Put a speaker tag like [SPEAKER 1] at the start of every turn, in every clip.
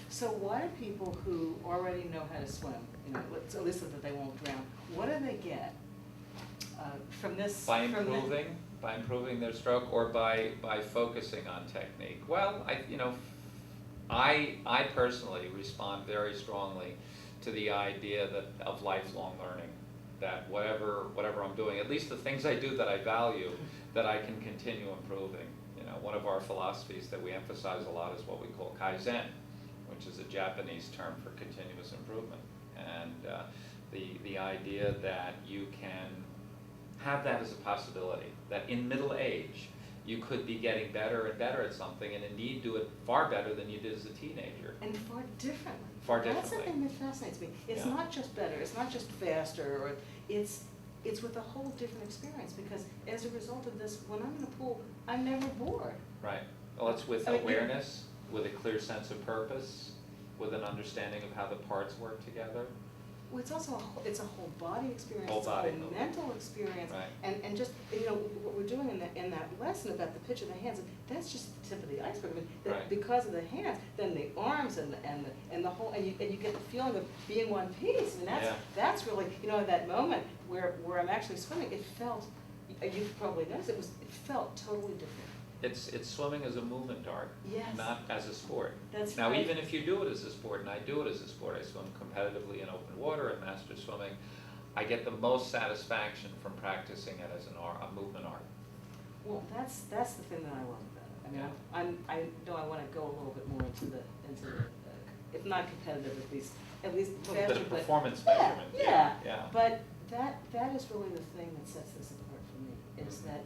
[SPEAKER 1] So why do people who already know how to swim, at least so that they won't drown, what do they get from this?
[SPEAKER 2] By improving their stroke, or by focusing on technique? Well, I personally respond very strongly to the idea of lifelong learning. That whatever I'm doing, at least the things I do that I value, that I can continue improving. One of our philosophies that we emphasize a lot is what we call Kaizen, which is a Japanese term for continuous improvement. And the idea that you can have that as a possibility, that in middle age you could be getting better and better at something, and indeed do it far better than you did as a teenager.
[SPEAKER 1] And far differently.
[SPEAKER 2] Far differently.
[SPEAKER 1] That's the thing that fascinates me. It's not just better, it's not just faster, or it's with a whole different experience, because as a result of this, when I'm in a pool, I'm never bored.
[SPEAKER 2] Right. Well, it's with awareness, with a clear sense of purpose, with an understanding of how the parts work together.
[SPEAKER 1] Well, it's also it's a whole body experience,
[SPEAKER 2] Whole
[SPEAKER 1] it's a
[SPEAKER 2] body
[SPEAKER 1] whole
[SPEAKER 2] movement.
[SPEAKER 1] mental experience,
[SPEAKER 2] Right.
[SPEAKER 1] and just what we're doing in that lesson about the pitch of the hands, that's just the tip of the iceberg. I mean,
[SPEAKER 2] Right.
[SPEAKER 1] Because of the hands, then the arms and the whole, and you get the feeling of being one piece, and that's really that moment where I'm actually swimming. It felt, you've probably noticed, it felt totally different.
[SPEAKER 2] It's swimming as a movement art,
[SPEAKER 1] Yes.
[SPEAKER 2] not as a sport.
[SPEAKER 1] That's
[SPEAKER 2] now,
[SPEAKER 1] right.
[SPEAKER 2] even if you do it as a sport, and I do it as a sport, I swim competitively in open water and master swimming, I get the most satisfaction from practicing it as a movement art.
[SPEAKER 1] Well, that's the thing that I love about it. I mean, I know I want to go a little bit more into the if not competitive, at least
[SPEAKER 2] A little
[SPEAKER 1] faster,
[SPEAKER 2] bit of
[SPEAKER 1] but
[SPEAKER 2] performance measurement.
[SPEAKER 1] Yeah.
[SPEAKER 2] Yeah.
[SPEAKER 1] But that is really the thing that sets this apart for me, is that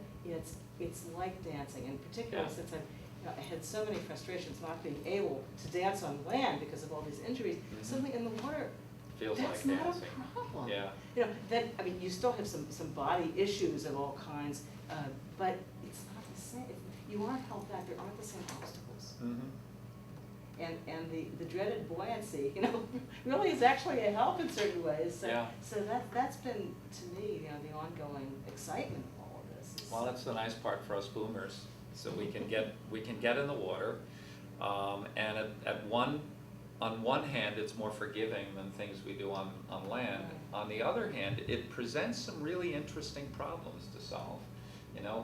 [SPEAKER 1] it's like dancing, in particular since I had so many frustrations not being able to dance on land because of all these injuries.
[SPEAKER 2] Mhm.
[SPEAKER 1] Suddenly in the water,
[SPEAKER 2] Feels
[SPEAKER 1] that's
[SPEAKER 2] like
[SPEAKER 1] not
[SPEAKER 2] dancing.
[SPEAKER 1] a problem.
[SPEAKER 2] Yeah.
[SPEAKER 1] You still have some body issues of all kinds, but it's not the same. You aren't held back. There aren't the same obstacles.
[SPEAKER 2] Mm-hmm.
[SPEAKER 1] And the dreaded buoyancy, really is actually a help in certain ways. So that's been, to me, the ongoing excitement of all of this.
[SPEAKER 2] Well, that's the nice part for us boomers. So we can get in the water, and on one hand, it's more forgiving than things we do on land.
[SPEAKER 1] Right.
[SPEAKER 2] On the other hand, it presents some really interesting problems to solve.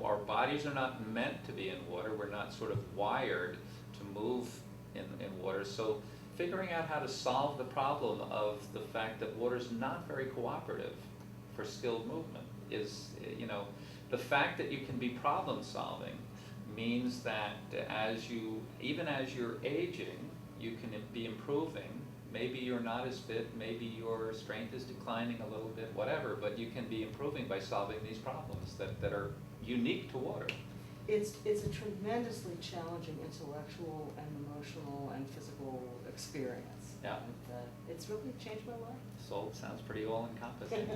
[SPEAKER 2] Our bodies are not meant to be in water. We're not sort of wired to move in water. So figuring out how to solve the problem of the fact that water's not very cooperative for skilled movement is, the fact that you can be problem solving means that even as you're aging, you can be improving. Maybe you're not as fit, maybe your strength is declining a little bit, whatever, but you can be improving by solving these problems that are unique to water.
[SPEAKER 1] It's a tremendously challenging intellectual and emotional and physical experience.
[SPEAKER 2] Yeah.
[SPEAKER 1] And, it's really changed my life.
[SPEAKER 2] So it sounds pretty all-encompassing.